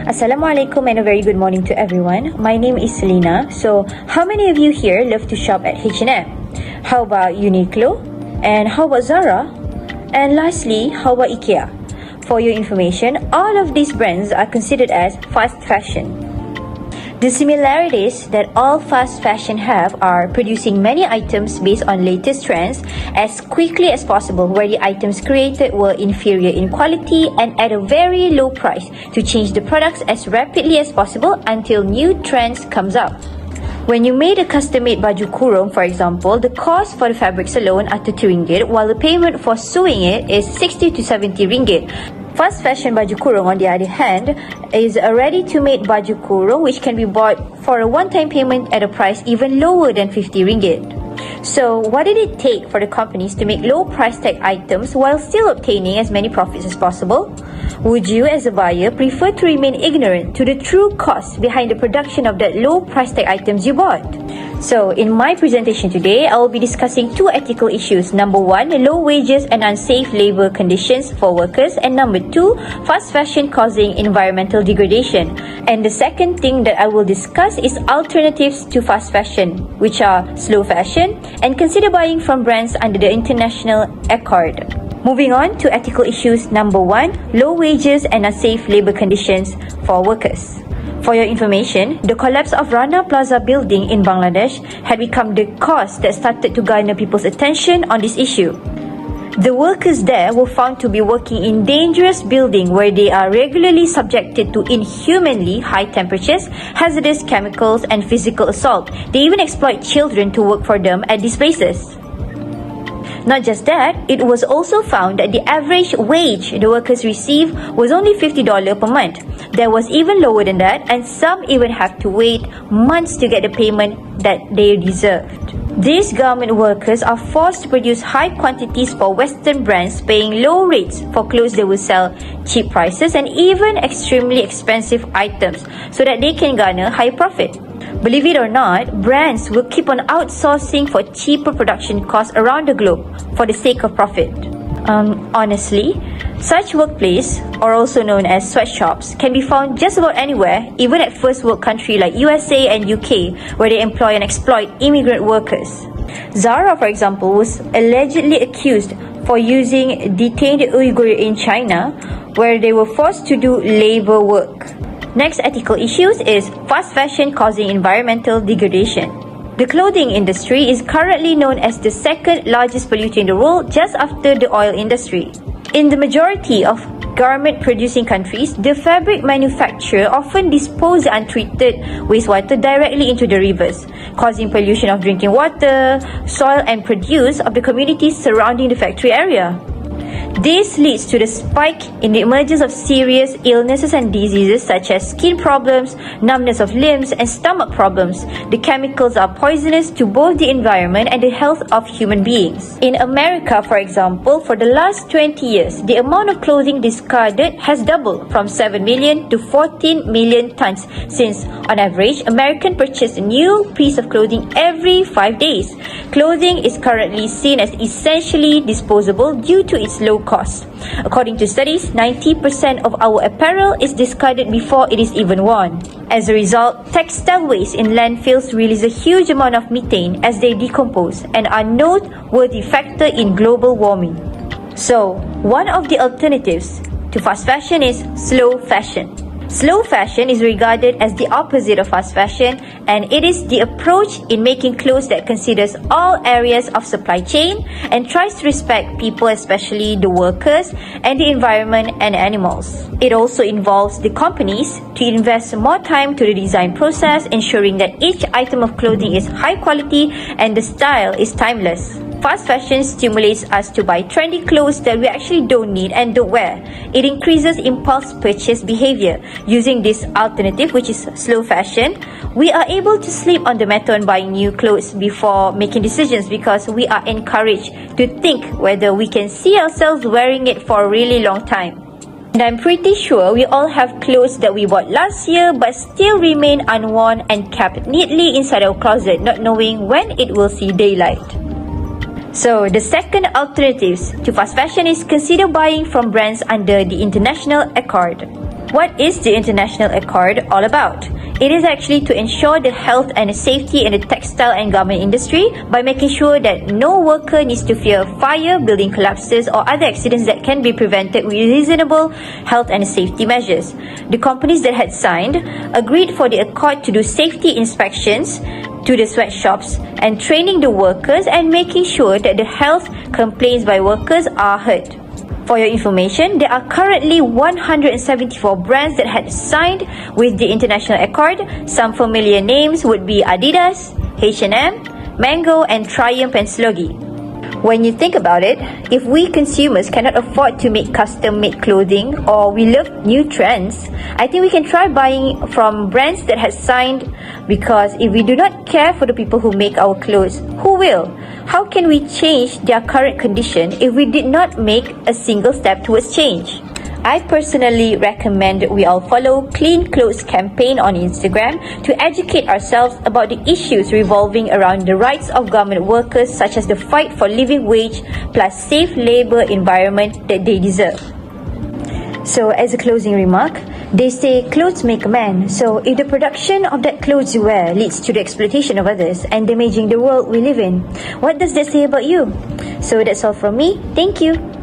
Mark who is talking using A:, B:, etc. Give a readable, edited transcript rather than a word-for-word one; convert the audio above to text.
A: Assalamualaikum and a very good morning to everyone. My name is Selina. So, how many of you here love to shop at H&M? How about Uniqlo? And how about Zara? And lastly, how about IKEA? For your information, all of these brands are considered as fast fashion. The similarities that all fast fashion have are producing many items based on latest trends as quickly as possible, where the items created were inferior in quality and at a very low price to change the products as rapidly as possible until new trends comes up. When you made a custom-made baju kurung, for example, the cost for the fabrics alone are 30 ringgit, while the payment for sewing it is 60 to 70 ringgit. Fast fashion baju kurung, on the other hand, is a ready-to-made baju kurung which can be bought for a one-time payment at a price even lower than 50 ringgit. So, what did it take for the companies to make low price tag items while still obtaining as many profits as possible? Would you, as a buyer, prefer to remain ignorant to the true cost behind the production of that low price tag items you bought? So, in my presentation today, I will be discussing two ethical issues. Number one, low wages and unsafe labor conditions for workers. And number two, fast fashion causing environmental degradation. And the second thing that I will discuss is alternatives to fast fashion, which are slow fashion, and consider buying from brands under the International Accord. Moving on to ethical issues number one, low wages and unsafe labor conditions for workers. For your information, the collapse of Rana Plaza building in Bangladesh had become the cause that started to garner people's attention on this issue. The workers there were found to be working in dangerous buildings where they are regularly subjected to inhumanly high temperatures, hazardous chemicals, and physical assault. They even exploit children to work for them at these places. Not just that, it was also found that the average wage the workers receive was only $50 per month. There was even lower than that, and some even have to wait months to get the payment that they deserved. These garment workers are forced to produce high quantities for Western brands, paying low rates for clothes they will sell cheap prices and even extremely expensive items so that they can garner high profit. Believe it or not, brands will keep on outsourcing for cheaper production costs around the globe for the sake of profit. Honestly, such workplace, or also known as sweatshops, can be found just about anywhere, even at first world countries like USA and UK, where they employ and exploit immigrant workers. Zara, for example, was allegedly accused for using detained Uyghurs in China, where they were forced to do labor work. Next ethical issues is fast fashion causing environmental degradation. The clothing industry is currently known as the second largest polluter in the world, just after the oil industry. In the majority of garment-producing countries, the fabric manufacturer often dispose the untreated wastewater directly into the rivers, causing pollution of drinking water, soil, and produce of the communities surrounding the factory area. This leads to the spike in the emergence of serious illnesses and diseases such as skin problems, numbness of limbs, and stomach problems. The chemicals are poisonous to both the environment and the health of human beings. In America, for example, for the last 20 years, the amount of clothing discarded has doubled from 7 million to 14 million tons since, on average, Americans purchase a new piece of clothing every 5 days. Clothing is currently seen as essentially disposable due to its low cost. According to studies, 90% of our apparel is discarded before it is even worn. As a result, textile waste in landfills release a huge amount of methane as they decompose and are a noteworthy factor in global warming. So, one of the alternatives to fast fashion is slow fashion. Slow fashion is regarded as the opposite of fast fashion, and it is the approach in making clothes that considers all areas of supply chain and tries to respect people, especially the workers and the environment and animals. It also involves the companies to invest more time to the design process, ensuring that each item of clothing is high quality and the style is timeless. Fast fashion stimulates us to buy trendy clothes that we actually don't need and don't wear. It increases impulse purchase behavior. Using this alternative, which is slow fashion, we are able to sleep on the matter on buying new clothes before making decisions because we are encouraged to think whether we can see ourselves wearing it for a really long time. And I'm pretty sure we all have clothes that we bought last year but still remain unworn and kept neatly inside our closet, not knowing when it will see daylight. So, the second alternative to fast fashion is consider buying from brands under the International Accord. What is the International Accord all about? It is actually to ensure the health and safety in the textile and garment industry by making sure that no worker needs to fear fire, building collapses, or other accidents that can be prevented with reasonable health and safety measures. The companies that had signed agreed for the accord to do safety inspections to the sweatshops and training the workers and making sure that the health complaints by workers are heard. For your information, there are currently 174 brands that had signed with the International Accord. Some familiar names would be Adidas, H&M, Mango, and Triumph and Sloggy. When you think about it, if we consumers cannot afford to make custom-made clothing or we love new trends, I think we can try buying from brands that have signed, because if we do not care for the people who make our clothes, who will? How can we change their current condition if we did not make a single step towards change? I personally recommend we all follow Clean Clothes campaign on Instagram to educate ourselves about the issues revolving around the rights of garment workers, such as the fight for living wage plus safe labor environment that they deserve. So as a closing remark, they say clothes make a man. So if the production of that clothes you wear leads to the exploitation of others and damaging the world we live in, what does that say about you? So that's all from me. Thank you.